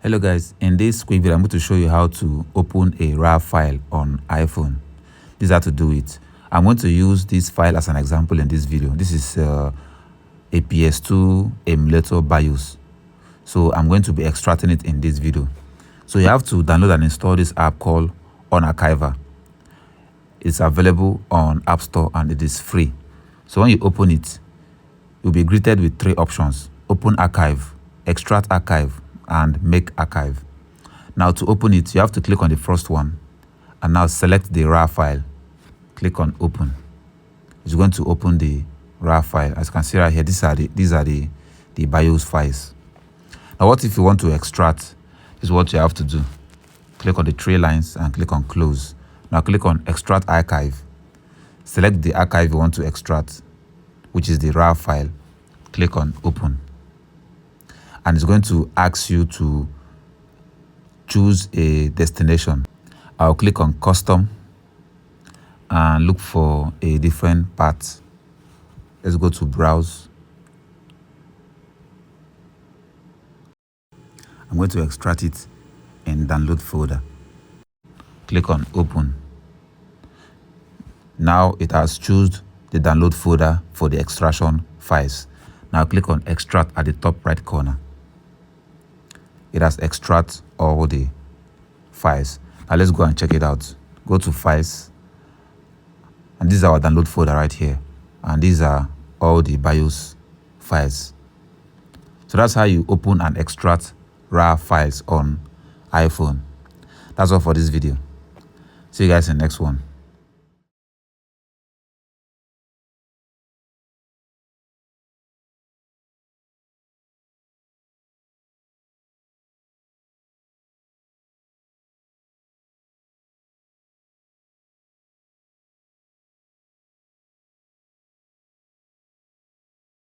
Hello guys, in this quick video I'm going to show you how to open a RAR file on iPhone. This is how to do it. I'm going to use this file as an example in this video. This is a PS2 emulator BIOS. So I'm going to be extracting it in this video. So you have to download and install this app called archiver. It's available on App Store and it is free. So when you open it, you'll be greeted with three options: open archive, extract archive, and make archive. Now to open it, you have to click on the first one and now select the RAR file. Click on open. It's going to open the RAR file. As you can see right here, these are the BIOS files. Now what if you want to extract? This is what you have to do. Click on the three lines and click on close. Now click on extract archive. Select the archive you want to extract, which is the RAR file. Click on open. And it's going to ask you to choose a destination. I'll click on custom and look for a different path. Let's go to browse. I'm going to extract it in download folder. Click on open. Now it has chosen the download folder for the extraction files. Now click on extract at the top right corner. It has extract all the files. Now let's go and check it out. Go to files, and this is our download folder right here, and these are all the BIOS files. So that's how you open and extract RAR files on iPhone. That's all for this video. See you guys in the next one.